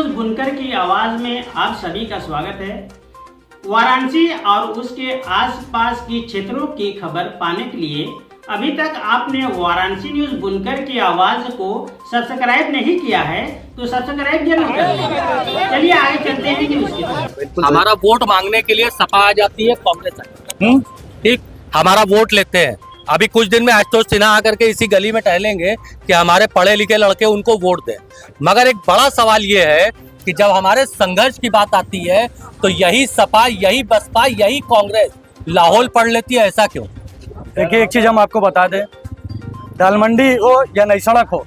News बुनकर की आवाज में आप सभी का स्वागत है। वाराणसी और उसके आसपास की क्षेत्रों की खबर पाने के लिए अभी तक आपने वाराणसी न्यूज बुनकर की आवाज को सब्सक्राइब नहीं किया है तो सब्सक्राइब जरूर करें। चलिए आगे चलते हैं न्यूज की तरफ। हमारा वोट मांगने के लिए सपा आ जाती है, कांग्रेस आ जाती है, ठीक, हमारा वोट लेते हैं। अभी कुछ दिन में आशुतोष सिन्हा आकर के इसी गली में टहलेंगे कि हमारे पढ़े लिखे लड़के उनको वोट दें। मगर एक बड़ा सवाल ये है कि जब हमारे संघर्ष की बात आती है तो यही सपा, यही बसपा, यही कांग्रेस लाहौल पढ़ लेती है। ऐसा क्यों? देखिए, एक चीज हम आपको बता दें, दाल मंडी हो या नई सड़क हो,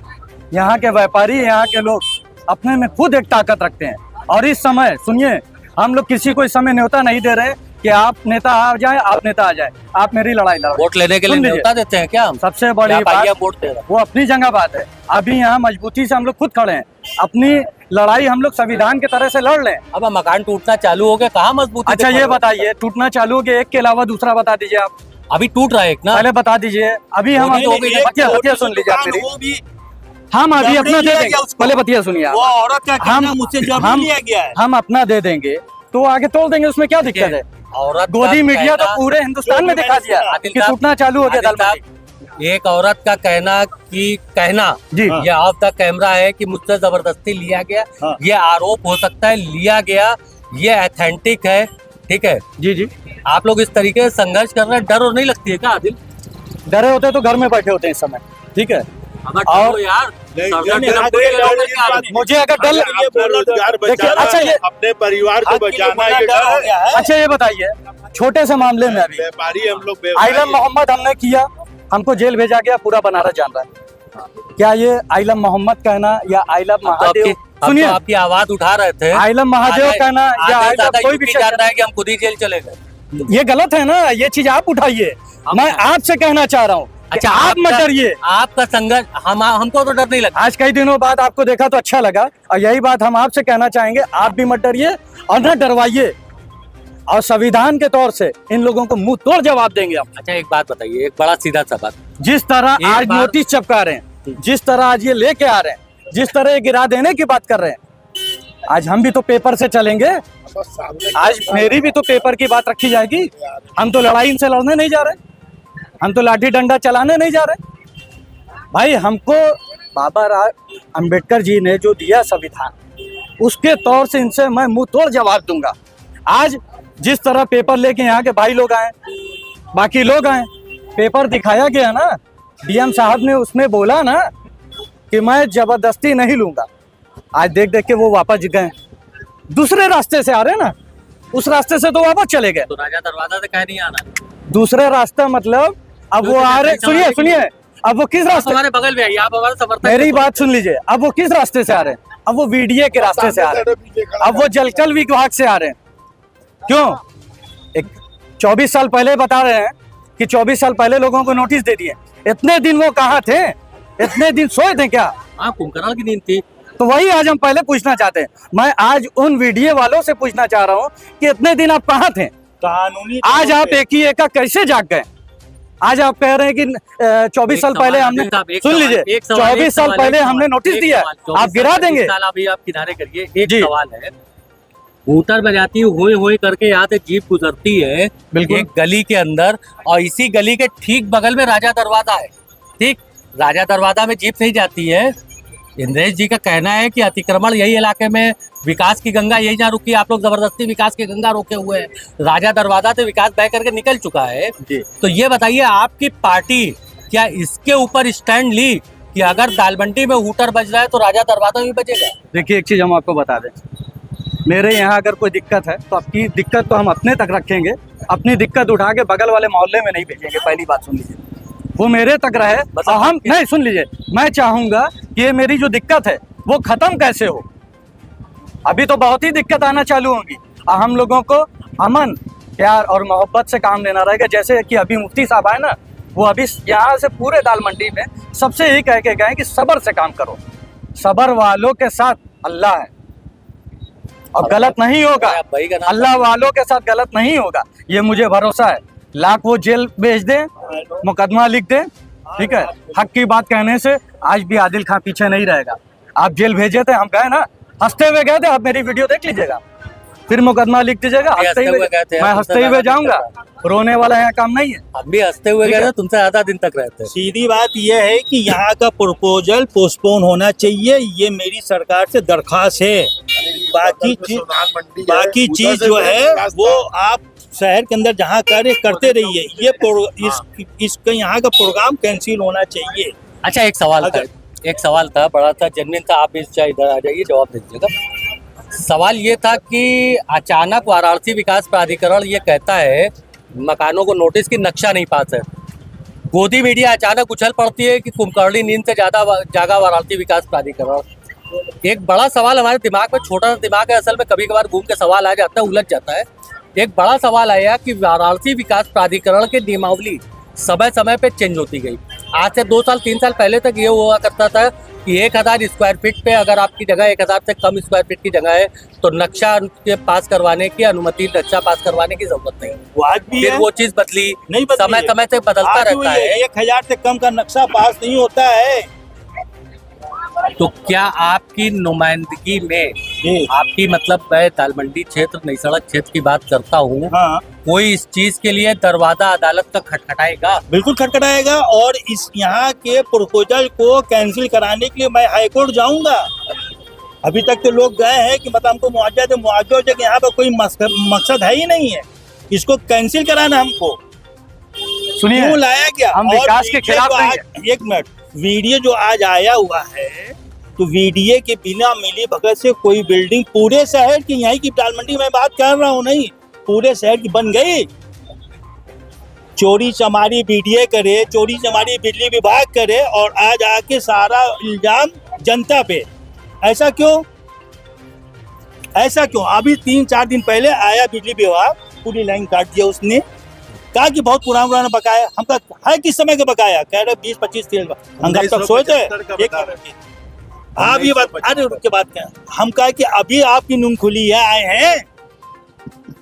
यहाँ के व्यापारी, यहाँ के लोग अपने में खुद एक ताकत रखते हैं। और इस समय सुनिए, हम लोग किसी को इस समय न्योता नहीं दे रहे कि आप नेता आ जाए, आप नेता आ जाए, आप मेरी लड़ाई लड़ो। वोट लेने के लिए न्योता देते हैं क्या हम? सबसे बड़ी बात वोट दे रहे हैं, वो अपनी जगह बात है। अभी यहाँ मजबूती से हम लोग खुद खड़े हैं, अपनी लड़ाई हम लोग संविधान की तरह से लड़ लें। अब मकान टूटना चालू हो गया, कहाँ मजबूती? अच्छा ये बताइए, टूटना चालू हो गया, एक के अलावा दूसरा बता दीजिए आप। अभी टूट रहा है एक ना, पहले बता दीजिए। अभी हम बतिया सुन लीजिए आप मेरी। हम अभी अपना दे देंगे, पहले बतिया सुनिए आप। वो औरत का कहना मुझसे जमीन लिया गया है। हम अपना दे देंगे तो आगे तोड़ देंगे, उसमें क्या दिक्कत है? औरत गोदी मीडिया तो पूरे हिंदुस्तान में दिखा दिया कि टूटना चालू हो गया दाल मंडी। एक औरत का कहना जी ये ऑफ द कैमरा है कि मुझसे जबरदस्ती लिया गया। ये आरोप हो सकता है, लिया गया, ये ऑथेंटिक है, ठीक है जी जी। आप लोग इस तरीके से संघर्ष कर रहे हैं, डर और नहीं लगती है क्या आदिल? डरे होते तो घर में बैठे होते हैं इस समय, ठीक है। और यार मुझे अगर डर देखिए, अच्छा ये अपने परिवार को बचाना है। अच्छा ये बताइए, छोटे से मामले में अभी व्यापारी हम लोग आइलम मोहम्मद हमने किया, हमको जेल भेजा गया, पूरा बनारस जान रहा है। क्या ये आइलम मोहम्मद कहना या आइलम महादेव, सुनिए आपकी आवाज उठा रहे थे, आइलम महादेव कहना या आइलम कोई भी जान रहा है कि हम खुद ही जेल चले गए, ये गलत है ना। ये चीज आप उठाइए, मैं आपसे कहना चाह रहा हूँ। अच्छा आप मत डरिए, आपका संघर्ष हमको तो डर नहीं लगा। आज कई दिनों बाद आपको देखा तो अच्छा लगा, और यही बात हम आपसे कहना चाहेंगे, आप भी मत डरिए और न डरवाइए। और संविधान के तौर से इन लोगों को मुंह तोड़ जवाब देंगे हम। अच्छा एक बात बताइए, एक बड़ा सीधा सा बात, जिस तरह आज नोटिस चिपका रहे हैं, जिस तरह आज ये लेके आ रहे हैं, जिस तरह ये गिरा देने की बात कर रहे हैं, आज हम भी तो पेपर से चलेंगे। आज मेरी भी तो पेपर की बात रखी जाएगी। हम तो लड़ाई इनसे लड़ने नहीं जा रहे, हम तो लाठी डंडा चलाने नहीं जा रहे। भाई हमको बाबा अम्बेडकर जी ने जो दिया संविधान, उसके तौर से इनसे मैं मुंह तोड़ जवाब दूंगा। आज जिस तरह पेपर लेके यहाँ के भाई लोग आए, बाकी लोग आए, पेपर दिखाया गया ना, डीएम साहब ने उसमें बोला ना कि मैं जबरदस्ती नहीं लूंगा। आज देख देख के वो वापस गए, दूसरे रास्ते से आ रहे ना, उस रास्ते से तो वापस चले गए। तो राजा दरवाजा से कह नहीं आना, दूसरे रास्ता मतलब अब वो आ रहे, सुनिए अब वो किस रास्ते, हमारे बगल में है, आप हमारे समर्थक, मेरी बात सुन लीजिए, अब वो किस रास्ते से आ रहे हैं? अब वो वीडीए के रास्ते से आ रहे हैं, अब वो जलकल विभाग से आ रहे हैं। क्यों? एक 24 साल पहले बता रहे हैं कि 24 साल पहले लोगों को नोटिस दे दिए। इतने दिन वो कहाँ थे? इतने दिन सोए थे क्या? कुंभकर्ण की नींद थी। तो वही आज हम पहले पूछना चाहते हैं। मैं आज उन वीडियो वालों से पूछना चाह रहा हूँ कि इतने दिन आप कहाँ थे? कानूनी आज आप एक ही एका कैसे जाग गए? आज आप कह रहे हैं कि 24 साल पहले हमने, सुन लीजिए, 24 साल पहले हमने नोटिस दिया, आप गिरा देंगे? अभी आप किनारे करिए, एक सवाल है, मोटर बजाती हुई करके यहाँ से जीप गुजरती है एक गली के अंदर, और इसी गली के ठीक बगल में राजा दरवाजा है, ठीक, राजा दरवाजा में जीप नहीं जाती है। इंद्रेश जी का कहना है कि अतिक्रमण यही इलाके में, विकास की गंगा यही जहाँ रुकी, आप लोग जबरदस्ती विकास की गंगा रोके हुए हैं, राजा दरवाजा से विकास बह करके निकल चुका है। तो ये बताइए, आपकी पार्टी क्या इसके ऊपर स्टैंड ली कि अगर दाल मंडी में हूटर बज रहा है तो राजा दरवाजा भी बजेगा? देखिए एक चीज हम आपको बता दें, मेरे यहाँ अगर कोई दिक्कत है तो आपकी दिक्कत तो हम अपने तक रखेंगे, अपनी दिक्कत उठा के बगल वाले मोहल्ले में नहीं भेजेंगे। पहली बात सुन लीजिए, वो मेरे तक रहे, और हम नहीं, सुन लीजिए, मैं चाहूंगा कि ये मेरी जो दिक्कत है वो खत्म कैसे हो। अभी तो बहुत ही दिक्कत आना चालू होगी, और हम लोगों को अमन, प्यार और मोहब्बत से काम लेना रहेगा। जैसे कि अभी मुफ्ती साहब आए ना, वो अभी यहाँ से पूरे दाल मंडी में सबसे यही कह के गए कि सब्र से काम करो, सब्र वालों के साथ अल्लाह है और गलत नहीं होगा, अल्लाह वालों के साथ गलत नहीं होगा, ये मुझे भरोसा है। लाख वो जेल भेज दें, मुकदमा लिख दें, ठीक है, हक की बात कहने से आज भी आदिल खां पीछे नहीं रहेगा। आप जेल भेजे थे, हम गए ना, हंसते हुए गए थे, आप मेरी वीडियो देख लीजिएगा, फिर मुकदमा लिख दीजिएगा। हंसते हुए गए थे, मैं हंसते हुए जाऊंगा, रोने वाला यहाँ काम नहीं है। हम भी हंसते हुए गए थे, तुमसे ज्यादा दिन तक रहते। सीधी बात यह है कि यहाँ का प्रपोजल पोस्टपोन होना चाहिए, ये मेरी सरकार से दरखास्त है। बाकी चीज जो है वो आप शहर के अंदर जहाँ करते रहिए, ये इसका यहाँ का प्रोग्राम कैंसिल होना चाहिए। अच्छा, एक सवाल था बड़ा सा जेन्युइन था, आप इस इधर आ जाइए, जवाब दे दीजिएगा। सवाल ये था कि अचानक वाराणसी विकास प्राधिकरण ये कहता है मकानों को नोटिस की नक्शा नहीं पास है। गोदी मीडिया अचानक उछल पड़ती है कि कुंभकर्णी नींद से ज्यादा जागा वाराणसी विकास प्राधिकरण। एक बड़ा सवाल हमारे दिमाग में, छोटा सा दिमाग है असल में, कभी कभार घूम के सवाल आ जाता है, उलझ जाता है। एक बड़ा सवाल आया कि वाराणसी विकास प्राधिकरण के नियमावली समय समय पे चेंज होती गई। आज से 2 साल 3 साल पहले तक ये हुआ करता था कि 1000 स्क्वायर फीट पे अगर आपकी जगह 1000 से कम स्क्वायर फीट की जगह है तो नक्शा पास करवाने की अनुमति, नक्शा पास करवाने की जरूरत नहीं। वो आज भी फिर वो चीज बदली, नहीं बदली, समय समय से बदलता रहता है। 1000 से कम का नक्शा पास नहीं होता है। तो क्या आपकी नुमाइंदगी में, आपकी मतलब मैं दालमंडी क्षेत्र, नई सड़क क्षेत्र की बात करता हूँ, हाँ, कोई इस चीज के लिए दरवाजा अदालत का खटखटाएगा? बिल्कुल खटखटाएगा, और इस यहाँ के प्रपोजल को कैंसिल कराने के लिए मैं हाईकोर्ट जाऊंगा। अभी तक तो लोग गए हैं कि मतलब हमको मुआवजा दे, मुआवजा दे, यहाँ पर कोई मकसद है ही नहीं है, इसको कैंसिल कराना हमको। सुनिए, क्यों लाया गया? हम विकास के खिलाफ नहीं है। एक मिनट, वीडियो जो आज आया हुआ है, तो वीडियो के बिना मिली भगत से कोई बिल्डिंग पूरे शहर की, यहीं की दालमंडी में बात कर रहा हूँ, नहीं पूरे शहर की बन गई। चोरी चमारी वीडियो करे, चोरी चमारी बिजली विभाग करे, और आज आके सारा इल्जाम जनता पे। ऐसा क्यों? अभी 3-4 दिन पहले आया बिजली विभाग, पूरी लाइन काट दिया उसने, कहा कि बहुत पुराना बकाया। हम कहा है किस समय का बकाया? कह रहे 20-25 हम तब तक सोए थे। आप ये बात, अरे उसके बाद क्या, हम कहा कि अभी आपकी नींद खुली है, आए हैं,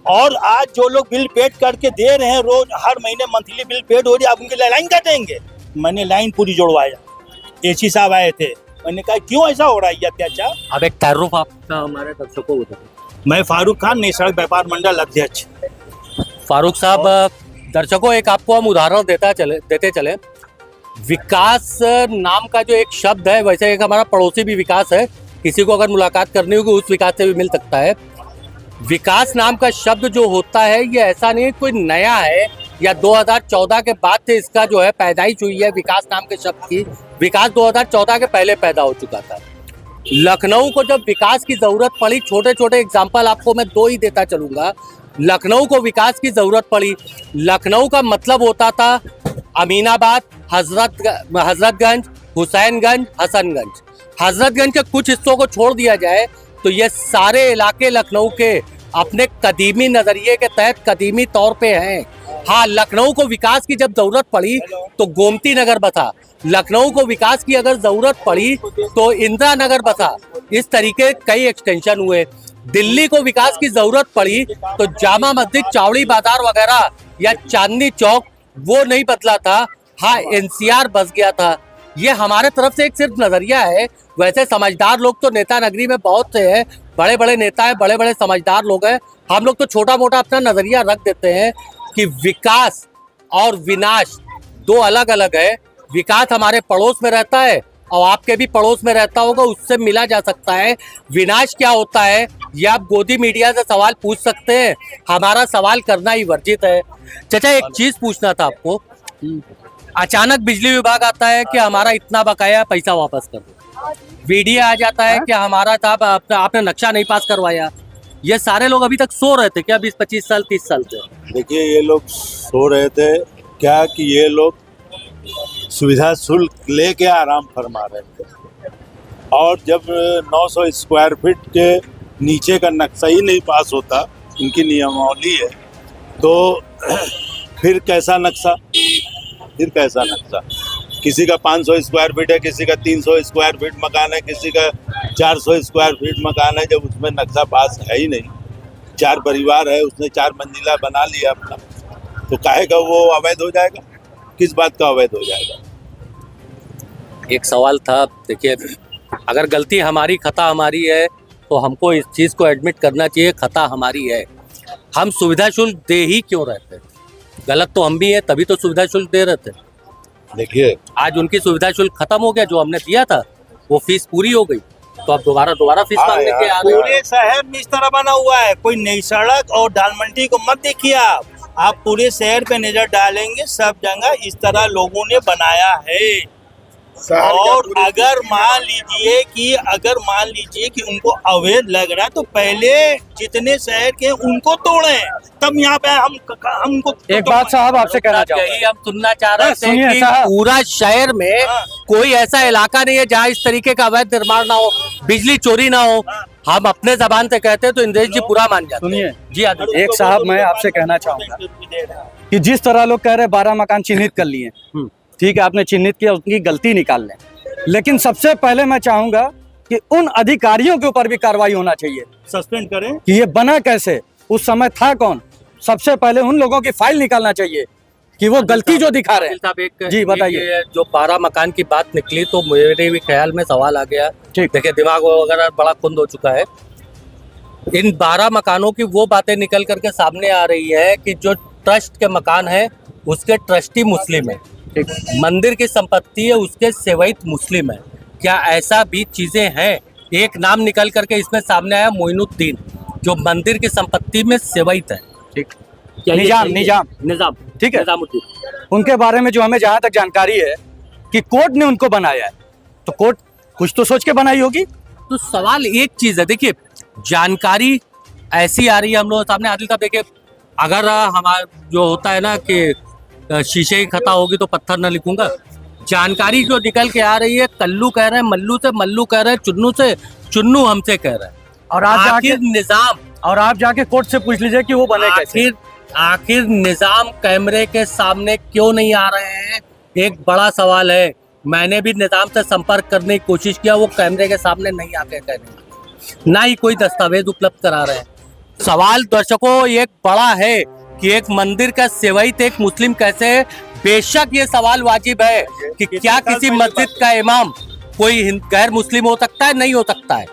और आज जो लोग बिल पेड करके दे रहे हैं, रोज हर महीने मंथली बिल पेड हो रही है, आप उनकी लाइन काटेंगे? मैंने लाइन पूरी जोड़वाया, एसी साहब आए थे, मैंने कहा क्यों ऐसा हो रहा है अत्याचार? अब एक तारुफ आपका हमारे दर्शकों को बताइए। मैं फारूक खान, नई सड़क व्यापार मंडल अध्यक्ष। फारूक साहब, दर्शकों एक आपको हम उदाहरण देते चले। विकास नाम का जो एक शब्द है, वैसे एक हमारा पड़ोसी भी विकास है, किसी को अगर मुलाकात करनी होगी उस विकास से भी मिल सकता है। विकास नाम का शब्द जो होता है ये ऐसा नहीं कोई नया है, या 2014 के बाद से इसका जो है पैदाइश हुई है विकास नाम के शब्द की। विकास 2014 के पहले पैदा हो चुका था। लखनऊ को जब विकास की जरूरत पड़ी, छोटे छोटे एग्जाम्पल आपको मैं 2 ही देता चलूंगा। लखनऊ को विकास की जरूरत पड़ी, लखनऊ का मतलब होता था अमीनाबाद, हजरतगंज, हुसैनगंज, हसनगंज। हजरतगंज के कुछ हिस्सों को छोड़ दिया जाए तो ये सारे इलाके लखनऊ के अपने कदीमी नजरिए के तहत कदीमी तौर पे हैं। हाँ, लखनऊ को विकास की जब जरूरत पड़ी तो गोमती नगर बसा, लखनऊ को विकास की अगर जरूरत पड़ी तो इंदिरा नगर बसा। इस तरीके कई एक्सटेंशन हुए। दिल्ली को विकास की जरूरत पड़ी तो जामा मस्जिद, चावड़ी बाजार वगैरह या चांदनी चौक वो नहीं बदला था। हाँ, एनसीआर बस गया था। ये हमारे तरफ से एक सिर्फ नजरिया है। वैसे समझदार लोग तो नेता नगरी में बहुत से हैं, बड़े बड़े नेता हैं, बड़े बड़े समझदार लोग हैं। हम लोग तो छोटा मोटा अपना नजरिया रख देते हैं कि विकास और विनाश 2 अलग अलग है। विकास हमारे पड़ोस में रहता है और आपके भी पड़ोस में रहता होगा, उससे मिला जा सकता है। विनाश क्या होता है ये आप गोदी मीडिया से सवाल पूछ सकते हैं, हमारा सवाल करना ही वर्जित है। चाचा, एक चीज पूछना था आपको। अचानक बिजली विभाग आता है कि हमारा इतना बकाया, पैसा वापस कर दो। वीडियो आ जाता है कि हमारा साहब आपने नक्शा नहीं पास करवाया। ये सारे लोग अभी तक सो रहे थे क्या 20-25 साल 30 साल से? देखिए, ये लोग सो रहे थे क्या कि ये लोग सुविधा शुल्क लेके आराम फरमा रहे थे, और जब 900 स्क्वायर फीट के नीचे का नक्शा ही नहीं पास होता, इनकी नियमावली है, तो फिर कैसा नक्शा? किसी का 500 स्क्वायर फीट है, किसी का 300 स्क्वायर फीट मकान है, किसी का 400 स्क्वायर फीट मकान है। जब उसमें नक्शा पास है ही नहीं, 4 परिवार है, उसने 4 मंजिला बना लिया अपना, तो काहे का वो अवैध हो जाएगा? किस बात का अवैध हो जाएगा? एक सवाल था, देखिए, अगर गलती हमारी, खता हमारी है तो हमको इस चीज को एडमिट करना चाहिए, खता हमारी है। हम सुविधा शुल्क दे ही क्यों रहते? गलत तो हम भी है, तभी तो सुविधा शुल्क दे रहे थे। देखिए, आज उनकी सुविधा शुल्क खत्म हो गया, जो हमने दिया था वो फीस पूरी हो गई, तो अब दोबारा फीस मांगने के आ रहे हैं। पूरे शहर में इस तरह बना हुआ है, कोई नई सड़क और दाल मंडी को मत देखिए आप पूरे शहर पे नजर डालेंगे, सब जगह इस तरह लोगों ने बनाया है। और अगर मान लीजिए कि उनको अवैध लग रहा है, तो पहले जितने शहर के उनको तोड़े, तब यहाँ पे हमको एक बात साहब आपसे कहना चाहूँगा, यही हम सुनना चाह रहे थे सुनिए कि साहब। पूरा शहर में कोई ऐसा इलाका नहीं है जहाँ इस तरीके का अवैध निर्माण ना हो, बिजली चोरी ना हो। हम अपने जबान से कहते हैं तो इंद्रेश जी पूरा मान जाते हैं। सुनिए जी आदित्य। एक साहब, मैं आपसे कहना चाहूंगा कि जिस तरह लोग कह रहे 12 मकान चिन्हित कर लिए, ठीक है, आपने चिन्हित किया, उनकी गलती निकाल लें, लेकिन सबसे पहले मैं चाहूंगा कि उन अधिकारियों के ऊपर भी कार्रवाई होना चाहिए, सस्पेंड करें कि ये बना कैसे, उस समय था कौन। सबसे पहले उन लोगों की फाइल निकालना चाहिए कि वो गलती जो दिखा रहे हैं। साहब एक जी, बताइए। ये जो 12 मकान की बात निकली तो मेरे भी ख्याल में सवाल आ गया। ठीक। देखिए, दिमाग वगैरह बड़ा कुंद हो चुका है। इन 12 मकानों की वो बातें निकल करके सामने आ रही है कि जो ट्रस्ट के मकान है उसके ट्रस्टी मुस्लिम है, मंदिर की संपत्ति है उसके सेवैत मुस्लिम है। क्या ऐसा भी चीजें हैं? एक नाम निकल करके इसमें सामने आया, मोइनुद्दीन, जो मंदिर की संपत्ति में सेवैत है। ठीक, निजाम, ठीक है। निजामुद्दीन। उनके बारे में जो हमें जहां तक जानकारी है कि कोर्ट ने उनको बनाया है, तो कोर्ट कुछ तो सोच के बनाई होगी। तो सवाल एक चीज है, देखिए जानकारी ऐसी आ रही है हम लोगों के सामने। आदिल साहब देखिए, अगर हमारा जो होता है ना कि शीशे की खता होगी तो पत्थर न लिखूंगा, जानकारी जो निकल के आ रही है, कल्लू कह रहे हैं मल्लू से, मल्लू कह रहे हैं चुन्नू से, चुन्नू हमसे कह रहे हैं। और आप आखिर निजाम, और आप जाके कोर्ट से पूछ लीजिए कि वो बने कैसे। आखिर निजाम कैमरे के सामने क्यों नहीं आ रहे हैं? एक बड़ा सवाल है। मैंने भी निजाम से संपर्क करने की कोशिश किया, वो कैमरे के सामने नहीं आके कहने, ना ही कोई दस्तावेज उपलब्ध करा रहे हैं। सवाल दर्शकों एक बड़ा है कि एक मंदिर का सेवैत एक मुस्लिम कैसे है? बेशक ये सवाल वाजिब है कि क्या किसी मस्जिद का इमाम कोई गैर मुस्लिम हो सकता है? नहीं हो सकता है,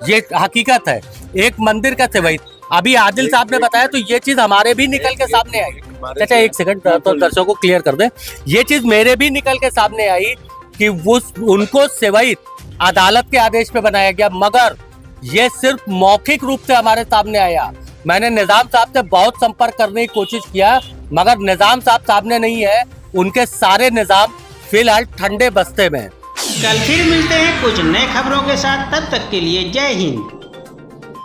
ये हकीकत है। एक मंदिर का सेवैत, अभी आदिल साहब ने बताया तो ये चीज हमारे भी निकल के सामने आई। अच्छा एक सेकंड, तो दर्शकों को क्लियर कर दे, ये चीज मेरे भी निकल के सामने आई कि वो उनको सेवैत अदालत के आदेश पे बनाया गया, मगर ये सिर्फ मौखिक रूप से हमारे सामने आया। मैंने निजाम साहब से बहुत संपर्क करने की कोशिश किया, मगर निजाम साहब सामने नहीं है। उनके सारे निजाम फिलहाल ठंडे बस्ते में हैं। कल फिर मिलते हैं कुछ नए खबरों के साथ, तब तक के लिए जय हिंद।